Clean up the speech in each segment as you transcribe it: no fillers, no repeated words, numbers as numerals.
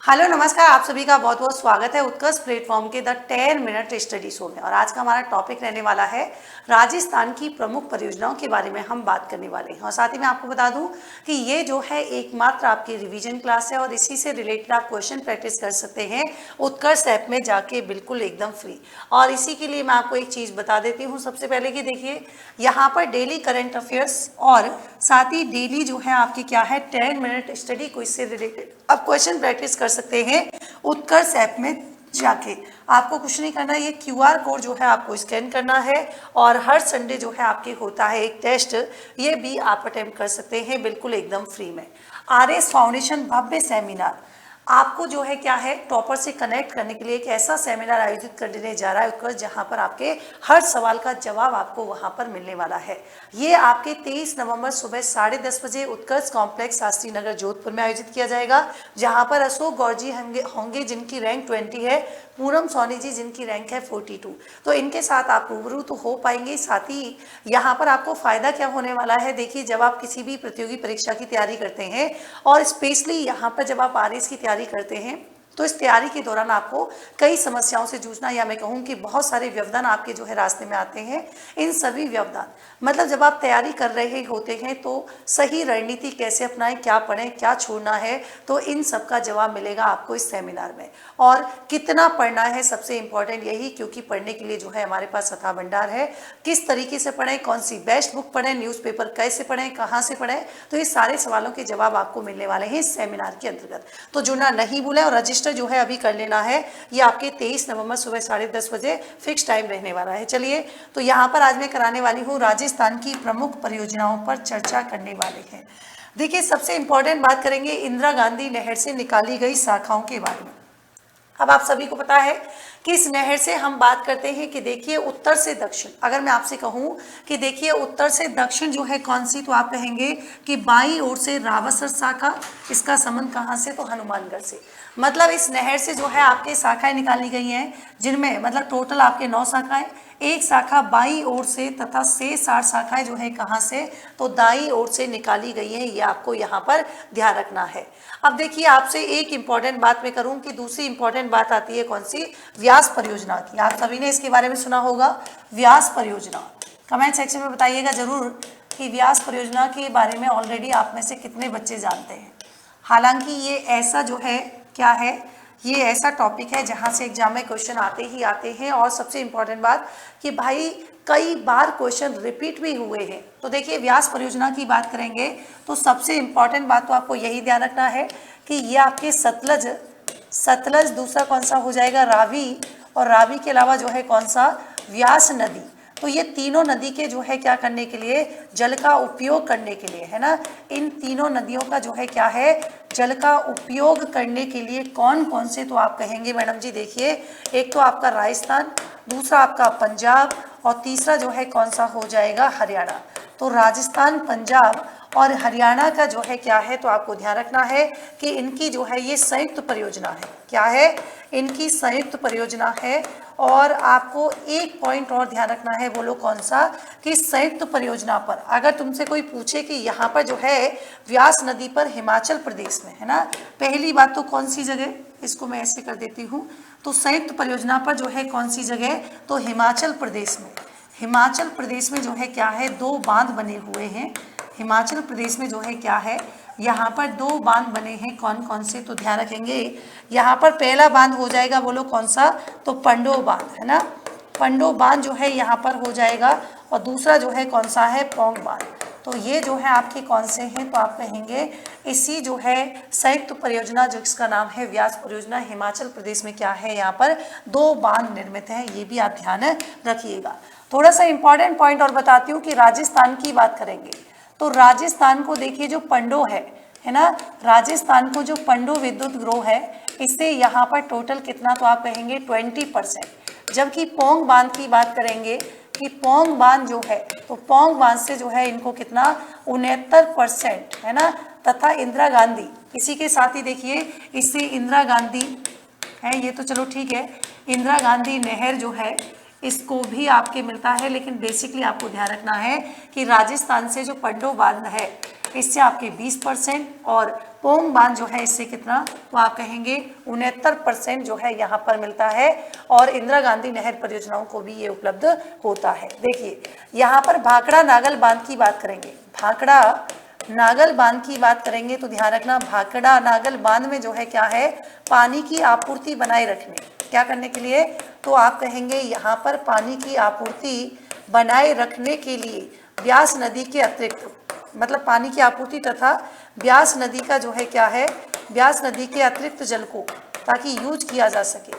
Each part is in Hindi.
हेलो नमस्कार, आप सभी का बहुत बहुत स्वागत है उत्कर्ष प्लेटफॉर्म के द 10 मिनट स्टडी शो में। और आज का हमारा टॉपिक रहने वाला है राजस्थान की प्रमुख परियोजनाओं के बारे में हम बात करने वाले हैं। और साथ ही मैं आपको बता दूं कि ये जो है एकमात्र आपकी रिवीजन क्लास है और इसी से रिलेटेड आप क्वेश्चन प्रैक्टिस कर सकते हैं उत्कर्ष ऐप में जाके, बिल्कुल एकदम फ्री। और इसी के लिए मैं आपको एक चीज़ बता देती हूँ सबसे पहले कि देखिए यहाँ पर डेली करंट अफेयर्स और साथ ही डेली जो है आपकी क्या है 10 मिनट स्टडी क्विज से रिलेटेड आप क्वेश्चन प्रैक्टिस कर सकते हैं उत्कर्ष ऐप में जाके। आपको कुछ नहीं करना, ये क्यूआर कोड जो है आपको स्कैन करना है और हर संडे जो है आपके होता है एक टेस्ट, ये भी आप अटेम्प्ट कर सकते हैं बिल्कुल एकदम फ्री में। आरएस फाउंडेशन भव्य सेमिनार आपको जो है क्या है टॉपर से कनेक्ट करने के लिए एक ऐसा सेमिनार आयोजित करने जा रहा है उत्कर्ष, जहां पर आपके हर सवाल का जवाब आपको वहां पर मिलने वाला है। ये आपके 23 नवंबर सुबह 10:30 बजे उत्कर्ष कॉम्प्लेक्स शास्त्री नगर जोधपुर में आयोजित किया जाएगा, जहां पर अशोक गौर जी होंगे जिनकी रैंक 20 है, पूनम सोनी जी जिनकी रैंक है 42। तो इनके साथ आप रूबरू तो हो पाएंगे। साथ ही यहाँ पर आपको फायदा क्या होने वाला है, देखिए जब आप किसी भी प्रतियोगी परीक्षा की तैयारी करते हैं और स्पेशली यहाँ पर जब आप आरएस की तैयारी करते हैं तो इस तैयारी के दौरान आपको कई समस्याओं से जूझना, या मैं कहूँ कि बहुत सारे व्यवधान आपके जो है रास्ते में आते हैं। इन सभी व्यवधान मतलब जब आप तैयारी कर रहे होते हैं तो सही रणनीति कैसे अपनाएं, क्या पढ़ें, क्या छोड़ना है, तो इन सब का जवाब मिलेगा आपको इस सेमिनार में। और कितना पढ़ना है सबसे इम्पॉर्टेंट यही, क्योंकि पढ़ने के लिए जो है हमारे पास अथाह भंडार है। किस तरीके से पढ़ें, कौन सी बेस्ट बुक पढ़ें, न्यूज़पेपर कैसे पढ़ें, कहाँ से पढ़ें, तो ये सारे सवालों के जवाब आपको मिलने वाले हैं इस सेमिनार के अंतर्गत। तो जुड़ना नहीं भूलें और रजिस्टर जो है अभी कर लेना है। ये आपके 23 नवंबर सुबह 10:30 बजे फिक्स टाइम रहने वाला है। चलिए, तो यहाँ पर आज मैं कराने वाली हूँ राजस्थान की प्रमुख परियोजनाओं पर चर्चा करने वाले हैं। देखिए सबसे इंपॉर्टेंट बात करेंगे इंदिरा गांधी नहर से निकाली गई शाखाओं के बारे में। अब आप सभी को पता है कि इस नहर से हम बात करते हैं कि देखिए उत्तर से दक्षिण, अगर मैं आपसे कहूं कि देखिए उत्तर से दक्षिण जो है कौन सी, तो आप कहेंगे कि बाईं ओर से रावसर शाखा। इसका संबंध कहां से, तो हनुमानगढ़ से। मतलब इस नहर से जो है आपके शाखाएं निकाली गई हैं, जिनमें मतलब टोटल आपके 9 शाखाएं, एक शाखा बाईं ओर से तथा शेष 8 शाखाएं जो है कहां से, तो दाईं ओर से निकाली गई है। ये आपको यहाँ पर ध्यान रखना है। अब देखिए आपसे एक इंपॉर्टेंट बात मैं करूं कि दूसरी इंपॉर्टेंट बात आती है कौन सी, व्यास परियोजना की। आप सभी ने इसके बारे में सुना होगा, व्यास परियोजना। कमेंट सेक्शन में बताइएगा जरूर कि व्यास परियोजना के बारे में ऑलरेडी आप में से कितने बच्चे जानते हैं। हालांकि ये ऐसा जो है क्या है, ये ऐसा टॉपिक है जहां से एग्जाम में क्वेश्चन आते ही आते हैं। और सबसे इंपॉर्टेंट बात कि भाई कई बार क्वेश्चन रिपीट भी हुए हैं। तो देखिए व्यास परियोजना की बात करेंगे तो सबसे इंपॉर्टेंट बात तो आपको यही ध्यान रखना है कि ये आपके सतलज, दूसरा कौन सा हो जाएगा, रावी, और रावी के अलावा जो है कौन सा, व्यास नदी। तो ये तीनों नदी के जो है क्या करने के लिए, जल का उपयोग करने के लिए, है ना। इन तीनों नदियों का जो है क्या है, जल का उपयोग करने के लिए कौन कौन से, तो आप कहेंगे मैडम जी देखिए एक तो आपका राजस्थान, दूसरा आपका पंजाब और तीसरा जो है कौन सा हो जाएगा, हरियाणा। तो राजस्थान, पंजाब और हरियाणा का जो है क्या है, तो आपको ध्यान रखना है कि इनकी जो है ये संयुक्त परियोजना है। क्या है, इनकी संयुक्त परियोजना है। और आपको एक पॉइंट और ध्यान रखना है, बोलो कौन सा, कि संयुक्त परियोजना पर अगर तुमसे कोई पूछे कि यहाँ पर जो है व्यास नदी पर हिमाचल प्रदेश में, है ना, पहली बात तो कौन सी जगह, इसको मैं ऐसे कर देती हूँ, तो संयुक्त परियोजना पर जो है कौन सी जगह, तो हिमाचल प्रदेश में। हिमाचल प्रदेश में जो है क्या है, 2 बांध बने हुए हैं। हिमाचल प्रदेश में जो है क्या है, यहाँ पर 2 बांध बने हैं। कौन कौन से, तो ध्यान रखेंगे यहाँ पर पहला बांध हो जाएगा, बोलो कौन सा, तो पंडो बांध, है ना। पंडो बांध जो है यहाँ पर हो जाएगा और दूसरा जो है कौन सा है, पौंग बांध। तो ये जो है आपके कौन से हैं, तो आप कहेंगे इसी जो है संयुक्त परियोजना जिसका नाम है व्यास परियोजना, हिमाचल प्रदेश में क्या है, यहाँ पर 2 बांध निर्मित हैं। ये भी आप ध्यान रखिएगा। थोड़ा सा इंपॉर्टेंट पॉइंट और बताती हूँ कि राजस्थान की बात करेंगे तो राजस्थान को देखिए जो पंडो है ना, राजस्थान को जो पंडो विद्युत ग्रोह है, इससे यहाँ पर टोटल कितना, तो आप कहेंगे 20%। जबकि पौंग बांध की बात करेंगे कि पौंग बांध जो है, तो पौंग बांध से जो है इनको कितना, 69%, है ना। तथा इंदिरा गांधी, इसी के साथ ही देखिए इससे इंदिरा गांधी है, ये तो चलो ठीक है, इंदिरा गांधी नहर जो है इसको भी आपके मिलता है। लेकिन बेसिकली आपको ध्यान रखना है कि राजस्थान से जो पंडो बांध है, इससे आपके 20%, और पोंग बांध जो है इससे कितना, तो आप कहेंगे 69% जो है यहाँ पर मिलता है। और इंदिरा गांधी नहर परियोजनाओं को भी ये उपलब्ध होता है। देखिए यहाँ पर भाखड़ा नागल बांध की बात करेंगे, भाखड़ा नागल बांध की बात करेंगे तो ध्यान रखना, भाखड़ा नागल बांध में जो है क्या है, पानी की आपूर्ति बनाए रखने, क्या करने के लिए, तो आप कहेंगे यहाँ पर पानी की आपूर्ति बनाए रखने के लिए ब्यास नदी के अतिरिक्त, मतलब पानी की आपूर्ति तथा ब्यास नदी का जो है क्या है, ब्यास नदी के अतिरिक्त जल को ताकि यूज किया जा सके,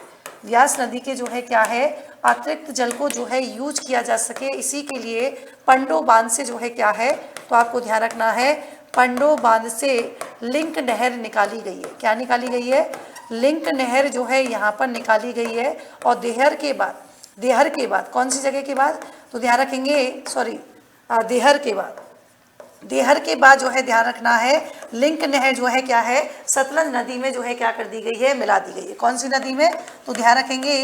ब्यास नदी के जो है क्या है, अतिरिक्त जल को जो है यूज किया जा सके, इसी के लिए पंडो बांध से जो है क्या है, तो आपको ध्यान रखना है, पंडो बांध से लिंक नहर निकाली गई है। क्या निकाली गई है, लिंक नहर जो है यहाँ पर निकाली गई है। और देहर के बाद कौन सी जगह के बाद, तो ध्यान रखेंगे, देहर के बाद जो है ध्यान रखना है, लिंक नहर जो है क्या है, सतलज नदी में जो है क्या कर दी गई है, मिला दी गई है। कौन सी नदी में, तो ध्यान रखेंगे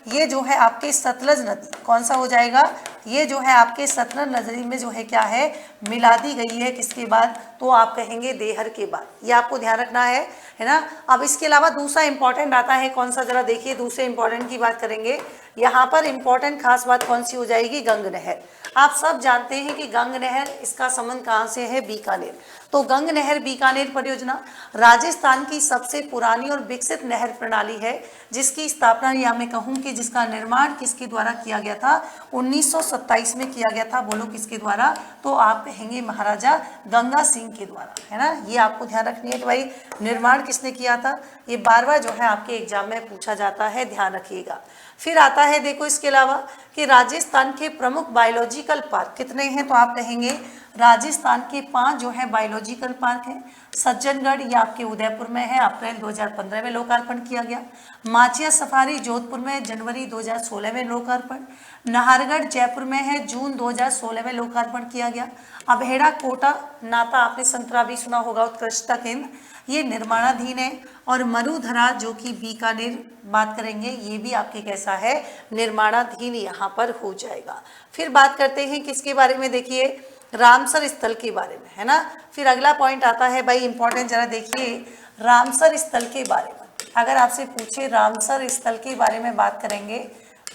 ये जो है आपके सतलज नदी, कौन सा हो जाएगा, ये जो है आपके सतलज नदी में जो है क्या है, मिला दी गई है। किसके बाद, तो आप कहेंगे देहर के बाद, ये आपको ध्यान रखना है ना। अब इसके अलावा दूसरा इंपॉर्टेंट आता है, कौन सा, जरा देखिए दूसरे इंपॉर्टेंट की बात करेंगे। यहाँ पर इंपॉर्टेंट खास बात कौन सी हो जाएगी, गंग नहर। आप सब जानते हैं कि गंग नहर, इसका संबंध कहाँ से है, बीकानेर। तो गंग नहर बीकानेर परियोजना राजस्थान की सबसे पुरानी और विकसित नहर प्रणाली है, जिसकी स्थापना, या मैं कहूँ कि जिसका निर्माण किसके द्वारा किया गया था, 1927 में किया गया था। बोलो किसके द्वारा, तो आप कहेंगे महाराजा गंगा सिंह के द्वारा, है ना। ये आपको ध्यान रखनी है कि भाई निर्माण किसने किया था, ये बार बार जो है आपके एग्जाम में पूछा जाता है, ध्यान रखिएगा। फिर आता है, देखो इसके अलावा कि राजस्थान के प्रमुख बायोलॉजिकल पार्क कितने हैं, तो आप कहेंगे राजस्थान के 5 जो है बायोलॉजिकल पार्क हैं। सज्जनगढ़, ये आपके उदयपुर में है, अप्रैल 2015 में लोकार्पण किया गया। माचिया सफारी जोधपुर में जनवरी 2016 में लोकार्पण। नाहरगढ़ जयपुर में है, जून 2016 में लोकार्पण किया गया। अभेड़ा कोटा नाता, आपने संतरा भी सुना होगा, उत्कृष्टता केंद्र, ये निर्माणाधीन है। और मरुधरा जो कि बीकानेर बात करेंगे, ये भी आपके कैसा है, निर्माणाधीन यहाँ पर हो जाएगा। फिर बात करते हैं किसके बारे में, देखिए रामसर स्थल के बारे में, है ना। फिर अगला पॉइंट आता है भाई इंपॉर्टेंट, जरा देखिए रामसर स्थल के बारे में। अगर आपसे पूछे रामसर स्थल के बारे में बात करेंगे,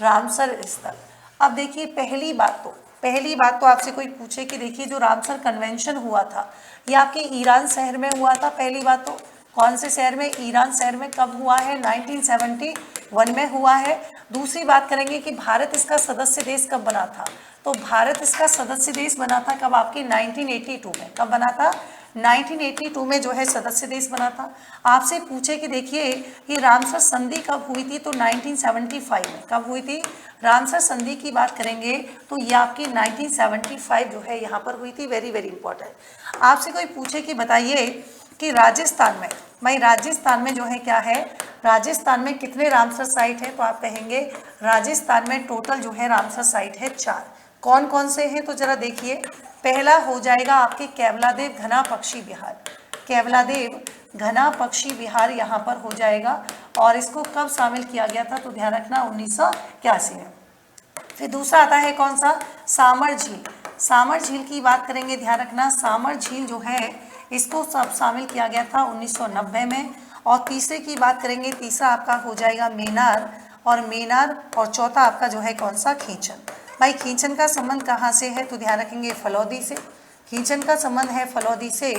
रामसर स्थल, अब देखिए पहली बात तो आपसे कोई पूछे कि देखिए जो रामसर कन्वेंशन हुआ था, ये आपके ईरान शहर में हुआ था। पहली बात तो कौन से शहर में, ईरान शहर में। कब हुआ है, 1971 में हुआ है। दूसरी बात करेंगे कि भारत इसका सदस्य देश कब बना था, तो भारत इसका सदस्य देश बना था कब, आपके 1982 में। कब बना था, 1982 में जो है सदस्य देश बना था। आपसे पूछे कि देखिए ये रामसर संधि कब हुई थी, तो 1975 में। कब हुई थी, रामसर संधि की बात करेंगे तो ये आपकी 1975 जो है यहाँ पर हुई थी। Very very important. आपसे कोई पूछे कि बताइए कि राजस्थान में, भाई राजस्थान में जो है क्या है, राजस्थान में कितने रामसर साइट है, तो आप कहेंगे राजस्थान में टोटल जो है रामसर साइट है 4। कौन कौन से हैं, तो जरा देखिए, पहला हो जाएगा आपके केवलादेव घना पक्षी विहार, केवलादेव घना पक्षी विहार यहाँ पर हो जाएगा। और इसको कब शामिल किया गया था, तो ध्यान रखना 1981 में। फिर दूसरा आता है कौन सा, सामर झील। सामर झील की बात करेंगे, ध्यान रखना सामर झील जो है इसको सब शामिल किया गया था 1990 में। और तीसरे की बात करेंगे, तीसरा आपका हो जाएगा मेनार, और चौथा आपका जो है कौन सा, खींचन। भाई खींचन का संबंध कहाँ से है, तो ध्यान रखेंगे फलौदी से। खींचन का संबंध है फलौदी से,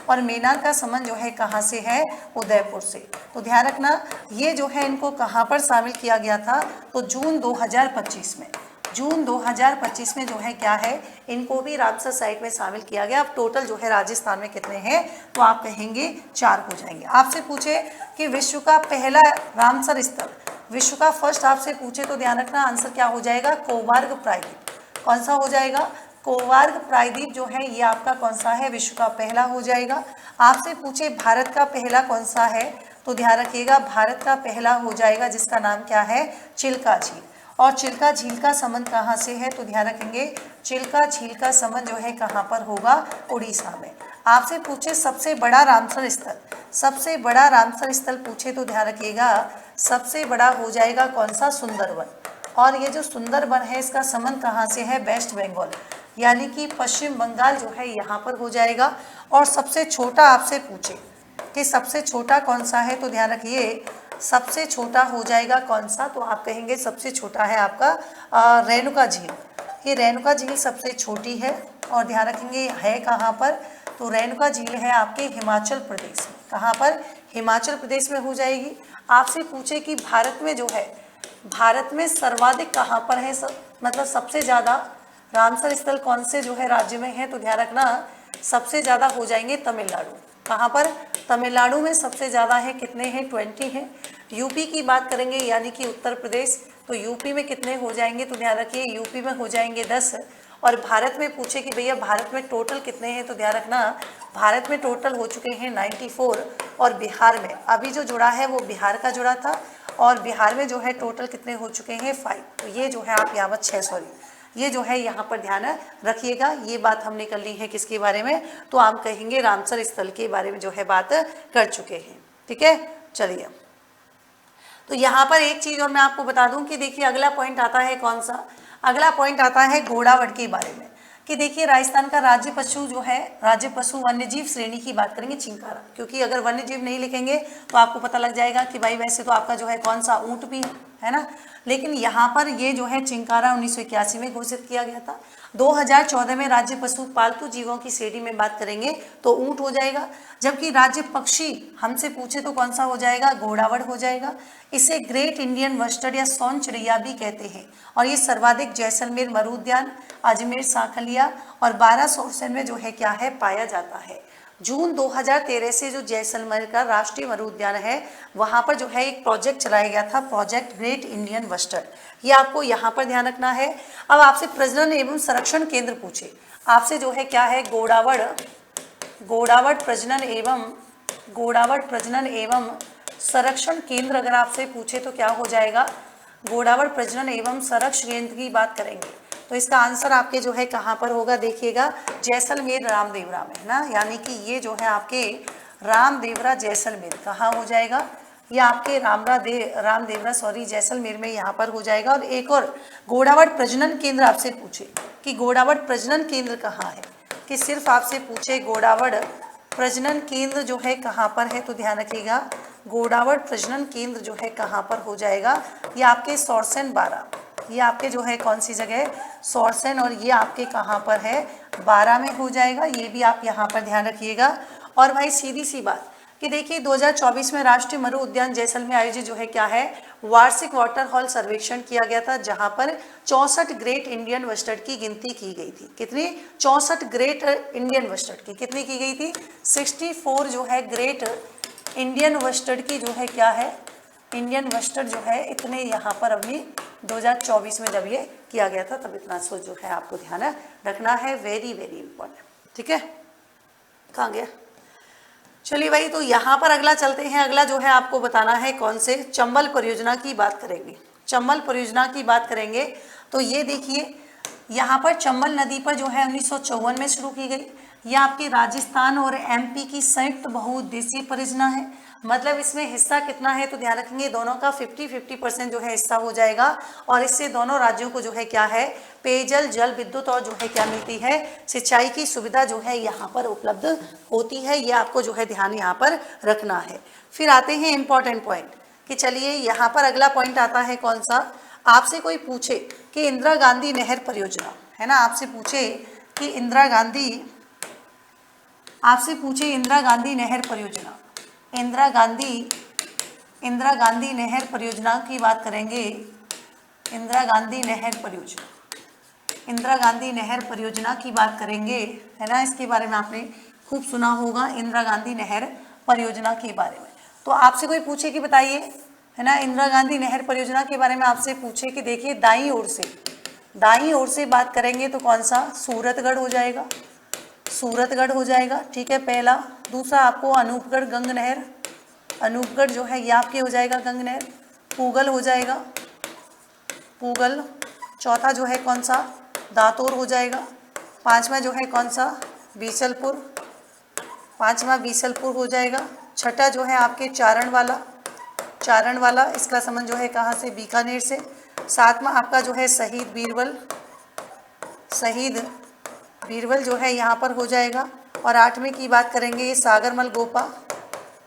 और मेनार का संबंध जो है कहाँ से है, उदयपुर से। तो ध्यान रखना ये जो है इनको कहाँ पर शामिल किया गया था, तो जून 2025 में। जून 2025 में जो है क्या है, इनको भी रामसर साइट में शामिल किया गया। अब टोटल जो है राजस्थान में कितने हैं, तो आप कहेंगे 4 हो जाएंगे। आपसे पूछे कि विश्व का पहला रामसर स्थल, विश्व का फर्स्ट आपसे पूछे तो ध्यान रखना आंसर क्या हो जाएगा, कोवार्ग प्रायद्वीप। कौन सा हो जाएगा, कोवार्ग प्रायद्वीप जो है ये आपका कौन सा है, विश्व का पहला हो जाएगा। आपसे पूछे भारत का पहला कौन सा है, तो ध्यान रखिएगा भारत का पहला हो जाएगा जिसका नाम क्या है, चिल्का झील। और चिल्का झील का संबंध कहाँ से है, तो ध्यान रखेंगे चिल्का झील का संबंध जो है कहाँ पर होगा, उड़ीसा में। आपसे पूछे सबसे बड़ा रामसर स्थल, सबसे बड़ा रामसर स्थल पूछे तो ध्यान रखिएगा सबसे बड़ा हो जाएगा कौन सा, सुंदरवन। और ये जो सुंदरवन है इसका संबंध कहाँ से है, वेस्ट बंगाल। यानी कि पश्चिम बंगाल जो है यहाँ पर हो जाएगा। और सबसे छोटा आपसे पूछे कि सबसे छोटा कौन सा है, तो ध्यान रखिए सबसे छोटा हो जाएगा कौन सा, तो आप कहेंगे सबसे छोटा है आपका रेणुका झील। ये रेणुका झील सबसे छोटी है और ध्यान रखेंगे है कहाँ पर, तो रेणुका झील है आपके हिमाचल प्रदेश में। कहाँ पर, हिमाचल प्रदेश में हो जाएगी। आपसे पूछे कि भारत में जो है, भारत में सर्वाधिक कहाँ पर है, मतलब सबसे ज़्यादा रामसर स्थल कौन से जो है राज्य में है, तो ध्यान रखना सबसे ज़्यादा हो जाएंगे तमिलनाडु। कहाँ पर, तमिलनाडु में सबसे ज़्यादा है, कितने हैं, 20 हैं। यूपी की बात करेंगे यानी कि उत्तर प्रदेश, तो यूपी में कितने हो जाएंगे, तो ध्यान रखिए यूपी में हो जाएंगे 10। और भारत में पूछे कि भैया भारत में टोटल कितने हैं, तो ध्यान रखना भारत में टोटल हो चुके हैं 94। और बिहार में अभी जो जुड़ा है वो बिहार का जुड़ा था, और बिहार में जो है टोटल कितने हो चुके हैं 5। तो ये जो है आप यहाँ पर 6, सॉरी ये जो है यहाँ पर ध्यान रखिएगा। ये बात हमने कर ली है किसके बारे में, तो आप कहेंगे रामसर स्थल के बारे में जो है बात कर चुके हैं। ठीक है, चलिए तो यहाँ पर एक चीज़ और मैं आपको बता दूं कि देखिए अगला पॉइंट आता है कौन सा, अगला पॉइंट आता है घोड़ावड़ के बारे में। कि देखिए राजस्थान का राज्य पशु जो है, राज्य पशु वन्यजीव श्रेणी की बात करेंगे चिंकारा, क्योंकि अगर वन्यजीव नहीं लिखेंगे तो आपको पता लग जाएगा कि भाई वैसे तो आपका जो है कौन सा ऊंट भी है ना, लेकिन यहाँ पर ये जो है चिंकारा 1981 में घोषित किया गया था। 2014 में राज्य पशु पालतू जीवों की श्रेणी में बात करेंगे तो ऊंट हो जाएगा, जबकि राज्य पक्षी हमसे पूछे तो कौन सा हो जाएगा, घोड़ावड़ हो जाएगा। इसे ग्रेट इंडियन बस्टर्ड या सोन चिड़िया भी कहते हैं, और ये सर्वाधिक जैसलमेर मरु उद्यान, अजमेर सांखलिया और 1200 में जो है क्या है पाया जाता है। जून 2013 से जो जैसलमेर का राष्ट्रीय मरु उद्यान है वहाँ पर जो है एक प्रोजेक्ट चलाया गया था, प्रोजेक्ट ग्रेट इंडियन बस्टर्ड। ये आपको यहाँ पर ध्यान रखना है। अब आपसे प्रजनन एवं संरक्षण केंद्र पूछे, आपसे जो है क्या है घोड़ावड़ प्रजनन एवं संरक्षण केंद्र अगर आपसे पूछे तो क्या हो जाएगा, घोड़ावड़ प्रजनन एवं संरक्षण केंद्र की बात करेंगे तो इसका आंसर आपके जो है कहाँ पर होगा, देखिएगा जैसलमेर रामदेवरा में है ना, यानी कि ये जो है आपके रामदेवरा जैसलमेर कहाँ हो जाएगा, ये आपके रामदेवरा जैसलमेर में यहाँ पर हो जाएगा। और एक और घोड़ावड़ प्रजनन केंद्र आपसे पूछे कि घोड़ावड़ प्रजनन केंद्र कहाँ है, कि सिर्फ आपसे पूछे घोड़ावड़ प्रजनन केंद्र जो है कहाँ पर है, तो ध्यान रखिएगा घोड़ावड़ प्रजनन केंद्र जो है कहाँ पर हो जाएगा, ये आपके सोरसन 12, ये आपके जो है कौन सी जगह सोरसन, और ये आपके कहाँ पर है 12 में हो जाएगा। ये भी आप यहाँ पर ध्यान रखिएगा। और भाई सीधी सी बात कि देखिए 2024 में राष्ट्रीय मरु उद्यान जैसलमेर आयोजित जो है क्या है वार्षिक वाटर हॉल सर्वेक्षण किया गया था, जहां पर 64 ग्रेट इंडियन बस्टर्ड की गिनती की गई थी। कितनी, 64 ग्रेट इंडियन बस्टर्ड की कितनी की गई थी, 64 जो है ग्रेट इंडियन बस्टर्ड की जो है क्या है, इंडियन बस्टर्ड जो है इतने यहाँ पर अभी 2024 में जब ये किया गया था तब इतना सो जो है आपको ध्यान रखना है, वेरी वेरी इंपॉर्टेंट। ठीक है, कहाँ गया, चलिए भाई तो यहाँ पर अगला चलते हैं। अगला जो है आपको बताना है कौन से, चंबल परियोजना की बात करेंगे। चंबल परियोजना की बात करेंगे तो ये देखिए यहाँ पर चंबल नदी पर जो है 1954 में शुरू की गई। यह आपके राजस्थान और एमपी की संयुक्त बहुउद्देशीय परियोजना है। मतलब इसमें हिस्सा कितना है, तो ध्यान रखेंगे दोनों का 50-50% जो है हिस्सा हो जाएगा, और इससे दोनों राज्यों को जो है क्या है पेयजल, जल विद्युत और जो है क्या मिलती है सिंचाई की सुविधा जो है यहाँ पर उपलब्ध होती है। ये आपको जो है ध्यान यहाँ पर रखना है। फिर आते हैं इंपॉर्टेंट पॉइंट कि चलिए यहाँ पर अगला पॉइंट आता है कौन सा, आपसे कोई पूछे कि इंदिरा गांधी नहर परियोजना है ना, आपसे पूछे कि इंदिरा गांधी नहर परियोजना, इंदिरा गांधी नहर परियोजना की बात करेंगे। इंदिरा गांधी नहर परियोजना की बात करेंगे है ना, इसके बारे में आपने खूब सुना होगा इंदिरा गांधी नहर परियोजना के बारे में। तो आपसे कोई पूछे कि बताइए है ना इंदिरा गांधी नहर परियोजना के बारे में, आपसे पूछे कि देखिए दाईं ओर से बात करेंगे तो कौन सा, सूरतगढ़ हो जाएगा। ठीक है, पहला। दूसरा आपको अनूपगढ़ गंग नहर, अनूपगढ़ जो है ये आपके हो जाएगा गंग नहर। पूगल हो जाएगा, पूगल। चौथा जो है कौन सा, दातोर हो जाएगा। पांचवा जो है कौन सा, बीसलपुर, बीसलपुर हो जाएगा। छठा जो है आपके चारण वाला, इसका संबंध जो है कहाँ से, बीकानेर से। सातवां आपका जो है शहीद बीरबल जो है यहाँ पर हो जाएगा। और 8वें की बात करेंगे, ये सागरमल गोपा।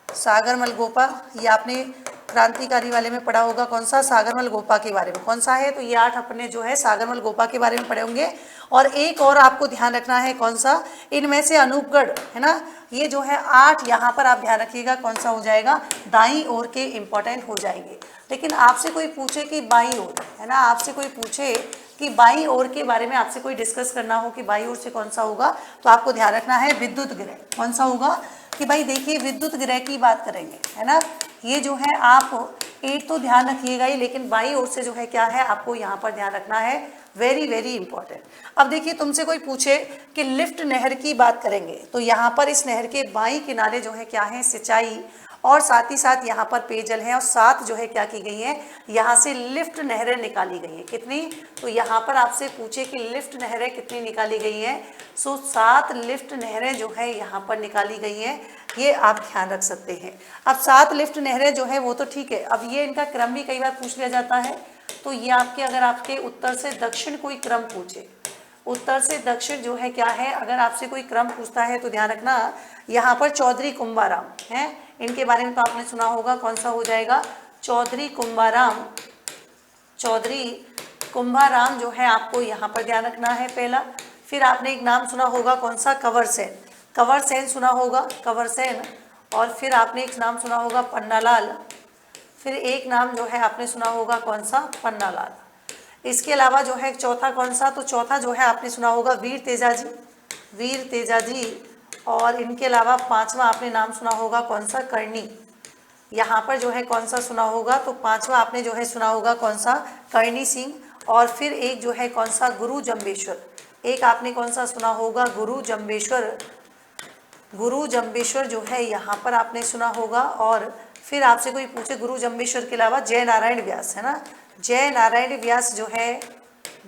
सागरमल गोपा ये आपने क्रांतिकारी वाले में पढ़ा होगा, कौन सा, सागरमल गोपा के बारे में। कौन सा है, तो ये 8 अपने जो है सागरमल गोपा के बारे में पढ़े होंगे। और एक और आपको ध्यान रखना है, कौन सा, इनमें से अनूपगढ़ है ना, ये जो है 8 यहाँ पर आप ध्यान रखिएगा, कौन सा हो जाएगा, दाईं ओर के इंपॉर्टेंट हो जाएंगे। लेकिन आपसे कोई पूछे कि बाईं ओर है ना, आपसे कोई पूछे कि बाईं ओर के बारे में आपसे कोई डिस्कस करना हो कि बाईं ओर से कौन सा होगा, तो आपको ध्यान रखना है विद्युत गृह। कौन सा होगा कि भाई देखिए विद्युत गृह की बात करेंगे है ना, ये जो है आप 8 तो ध्यान रखिएगा ही, लेकिन बाईं ओर से जो है क्या है आपको यहाँ पर ध्यान रखना है, वेरी वेरी इंपॉर्टेंट। अब देखिए तुमसे कोई पूछे कि लिफ्ट नहर की बात करेंगे, तो यहाँ पर इस नहर के बाईं किनारे जो है क्या है, सिंचाई और साथ ही साथ यहाँ पर पेयजल है। और साथ जो है क्या की गई है, यहाँ से लिफ्ट नहरें निकाली गई है। कितनी, तो यहाँ पर आपसे पूछे कि लिफ्ट नहरें कितनी निकाली गई हैं, सो 7 लिफ्ट नहरें जो है यहाँ पर निकाली गई हैं, ये आप ध्यान रख सकते हैं। अब 7 लिफ्ट नहरें जो है वो तो ठीक है, अब ये इनका क्रम भी कई बार पूछ लिया जाता है। तो ये आपके, अगर आपके उत्तर से दक्षिण कोई क्रम पूछे, उत्तर से दक्षिण जो है क्या है, अगर आपसे कोई क्रम पूछता है तो ध्यान रखना, यहाँ पर चौधरी कुंभाराम है, इनके बारे में तो आपने सुना होगा, कौन सा हो जाएगा, चौधरी कुंभाराम। चौधरी कुंभाराम जो है आपको यहाँ पर ध्यान रखना है पहला। फिर आपने एक नाम सुना होगा, कौन सा, कंवर सेन। कंवर सेन सुना होगा, कंवर सेन। और फिर आपने एक नाम सुना होगा, पन्नालाल। फिर एक नाम जो है आपने सुना होगा, कौन सा, पन्नालाल। इसके अलावा जो है चौथा कौन सा, तो चौथा जो है आपने सुना होगा वीर तेजाजी, वीर तेजाजी। और इनके अलावा 5वां आपने नाम सुना होगा, कौन सा, करनी। यहाँ पर जो है कौन सा सुना होगा, तो 5वां आपने जो है सुना होगा, कौन सा, करनी सिंह। और फिर एक जो है कौन सा, गुरु जम्बेश्वर। एक आपने कौन सा सुना होगा, गुरु जम्बेश्वर। गुरु जम्बेश्वर जो है यहाँ पर आपने सुना होगा। और फिर आपसे कोई पूछे गुरु जम्बेश्वर के अलावा जय नारायण व्यास है ना, जय नारायण व्यास जो है,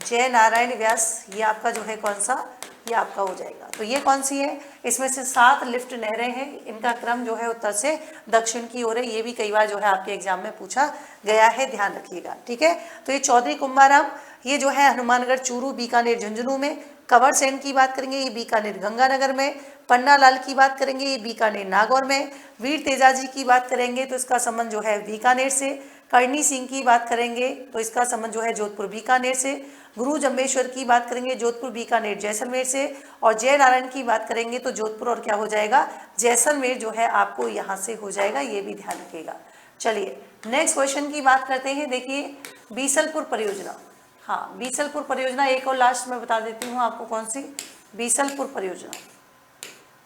जय नारायण व्यास, ये आपका जो है कौन सा, ये आपका हो जाएगा। तो ये कौन सी है, इसमें से 7 लिफ्ट नहरें हैं, इनका क्रम जो है उत्तर से दक्षिण की ओर है। ये भी कई बार जो है आपके एग्जाम में पूछा गया है, ध्यान रखिएगा, ठीक है। तो ये चौधरी कुंभाराम, ये जो है हनुमानगढ़, चूरू, बीकानेर, झुंझुनू में। कंवर सेन की बात करेंगे, ये बीकानेर गंगानगर में। पन्नालाल की बात करेंगे, ये बीकानेर नागौर में। वीर तेजाजी की बात करेंगे तो इसका संबंध जो है बीकानेर से। करनी सिंह की बात करेंगे तो इसका संबंध जो है जोधपुर बीकानेर से। गुरु जम्बेश्वर की बात करेंगे, जोधपुर बीकानेर जैसलमेर से। और जय नारायण की बात करेंगे तो जोधपुर और क्या हो जाएगा, जैसलमेर जो है आपको यहाँ से हो जाएगा, ये भी ध्यान रखिएगा। चलिए नेक्स्ट क्वेश्चन की बात करते हैं। देखिए बीसलपुर परियोजना, हाँ बीसलपुर परियोजना एक और लास्ट में बता देती हूँ आपको, कौन सी, बीसलपुर परियोजना।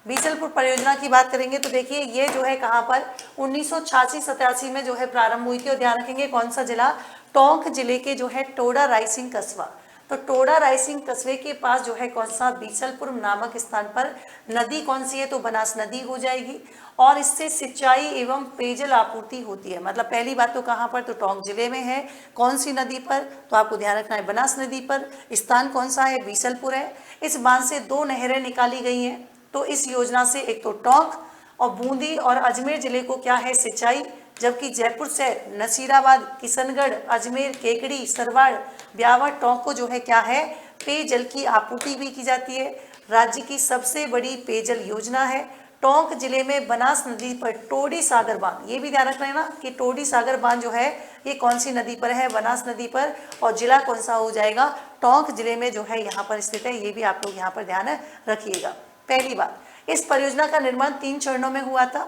बीसलपुर परियोजना की बात करेंगे तो देखिए ये जो है कहाँ पर 1986-87 में जो है प्रारंभ हुई थी। और ध्यान रखेंगे कौन सा जिला, टोंक जिले के जो है टोडा रायसिंह कस्बा। तो टोडा रायसिंह कस्बे के पास जो है कौन सा, बीसलपुर नामक स्थान पर नदी कौन सी है, तो बनास नदी हो जाएगी। और इससे सिंचाई एवं पेयजल आपूर्ति होती है। मतलब पहली बात तो कहाँ पर, तो टोंक जिले में है। कौन सी नदी पर, तो आपको ध्यान रखना है बनास नदी पर। स्थान कौन सा है, बीसलपुर है। इस बांध से 2 नहरें निकाली गई हैं। तो इस योजना से एक तो टोंक और बूंदी और अजमेर जिले को क्या है, सिंचाई। जबकि जयपुर से नसीराबाद, किशनगढ़, अजमेर, केकड़ी, सरवाड़, ब्यावर, टोंक को जो है क्या है, पेयजल की आपूर्ति भी की जाती है। राज्य की सबसे बड़ी पेयजल योजना है। टोंक जिले में बनास नदी पर टोडी सागर बांध, ये भी ध्यान रखना है ना कि टोडी सागर बांध जो है ये कौन सी नदी पर है, बनास नदी पर। और जिला कौन सा हो जाएगा, टोंक जिले में जो है यहाँ पर स्थित है। ये भी आप लोग यहाँ पर ध्यान रखिएगा। पहली बात, इस परियोजना का निर्माण 3 चरणों में हुआ था।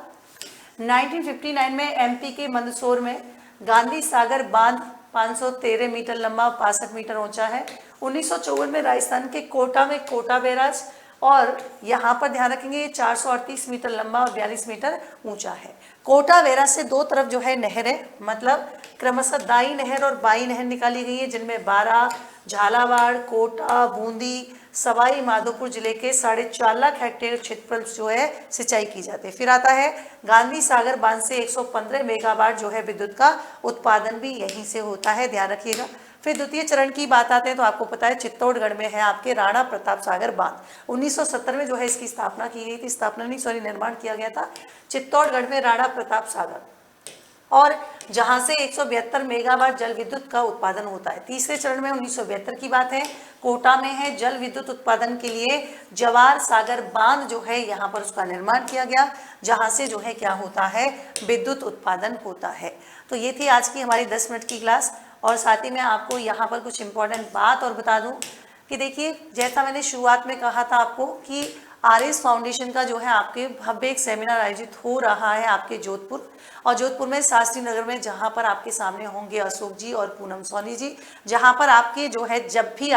1959 में एमपी के मंदसौर में गांधी सागर बांध 513 मीटर लंबा, 65 मीटर ऊंचा है। 1954 में राजस्थान के कोटा में कोटा बैराज, और यहाँ पर ध्यान रखेंगे ये 438 मीटर लंबा और 42 मीटर ऊंचा है। कोटा बैराज से 2 तरफ जो है नहर है, मतलब क्रमशः दाई नहर और बाई नहर निकाली गई है, जिनमें बारा, झालावाड़, कोटा, बूंदी, सवाई माधोपुर जिले के 4.5 लाख हेक्टेयर क्षेत्रफल जो है सिंचाई की जाती है। फिर आता है गांधी सागर बांध से 115 मेगावाट जो है विद्युत का उत्पादन भी यहीं से होता है, ध्यान रखिएगा। फिर द्वितीय चरण की बात आते हैं तो आपको पता है चित्तौड़गढ़ में है आपके राणा प्रताप सागर बांध। 1970 में जो है इसकी स्थापना की गई थी, निर्माण किया गया था चित्तौड़गढ़ में राणा प्रताप सागर। और जहां से 172 मेगावाट जल विद्युत का उत्पादन होता है। तीसरे चरण में 1972 की बात है, कोटा में है जल विद्युत उत्पादन के लिए जवार सागर बांध जो है यहाँ पर उसका निर्माण किया गया, जहां से जो है क्या होता है, विद्युत उत्पादन होता है। तो ये थी आज की हमारी 10 मिनट की क्लास। और साथ ही मैं आपको यहाँ पर कुछ इंपॉर्टेंट बात और बता दूं कि देखिए, जैसा मैंने शुरुआत में कहा था आपको कि आरएस फाउंडेशन का जो है आपके भव्य एक सेमिनार आयोजित हो रहा है आपके जोधपुर, और जोधपुर में शास्त्री नगर में, जहां पर आपके सामने होंगे अशोक जी और पूनम सोनी जी, जहां पर आपके जो है जब भी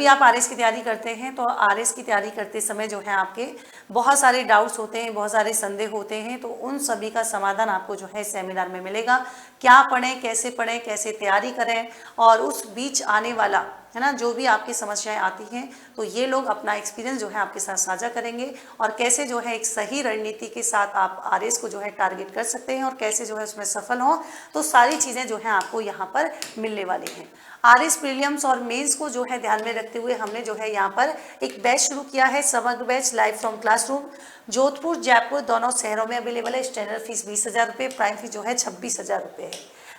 आप आरएस की तैयारी करते हैं तो आरएस की तैयारी करते समय जो है आपके बहुत सारे डाउट्स होते हैं, बहुत सारे संदेह होते हैं, तो उन सभी का समाधान आपको जो है सेमिनार में मिलेगा। क्या पढ़ें, कैसे तैयारी करें, और उस बीच आने वाला है ना, जो भी आपकी समस्याएं आती हैं, तो ये लोग अपना एक्सपीरियंस जो है आपके साथ साझा करेंगे, और कैसे जो है एक सही रणनीति के साथ आप आरएस को जो है टारगेट कर सकते हैं और कैसे जो है उसमें सफल हो, तो सारी चीज़ें जो है आपको यहाँ पर मिलने वाली हैं। आरएस प्रीलिम्स और मेंस को जो है ध्यान में रखते हुए हमने जो है यहाँ पर एक बैच शुरू किया है, समग्र batch live from classroom. Jodhpur Jaipur दोनों शहरों में अवेलेबल है। स्टैंडर्ड फीस 20,000 रुपये, प्राइम फीस जो है 26,000 रुपये है।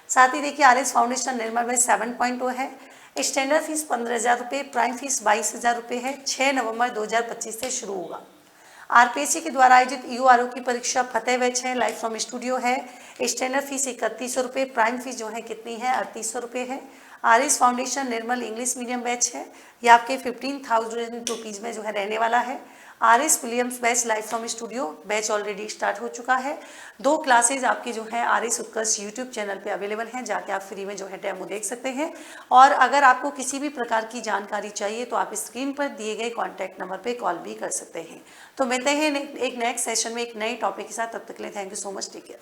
साथ ही देखिए, आरएस फाउंडेशन निर्मल बैच 7.0 है। स्टैंडर्ड फीस 15,000 रुपये, प्राइम फीस 22,000 रुपये है। 6 नवंबर 2025 से शुरू होगा। आरपीएससी के द्वारा आयोजित यूआरओ की परीक्षा फतेह बैच है, लाइव फ्रॉम स्टूडियो है। स्टैंडर्ड फीस 3100 रुपये, प्राइम फीस जो है कितनी है, 3800 रुपये है। आरएस फाउंडेशन निर्मल इंग्लिश मीडियम बैच है, ये आपके 15,000 रुपीज़ में जो है रहने वाला है। RS Williams batch live from studio batch already start हो चुका है। 2 क्लासेज आपकी जो है आरएस उत्कर्ष यूट्यूब चैनल पे अवेलेबल हैं, जाके आप फ्री में जो है डेमो देख सकते हैं। और अगर आपको किसी भी प्रकार की जानकारी चाहिए तो आप स्क्रीन पर दिए गए कॉन्टैक्ट नंबर पर कॉल भी कर सकते हैं। तो मिलते हैं एक नेक्स्ट सेशन में एक नए टॉपिक के साथ, तब तक के लिए thank you so much, take care.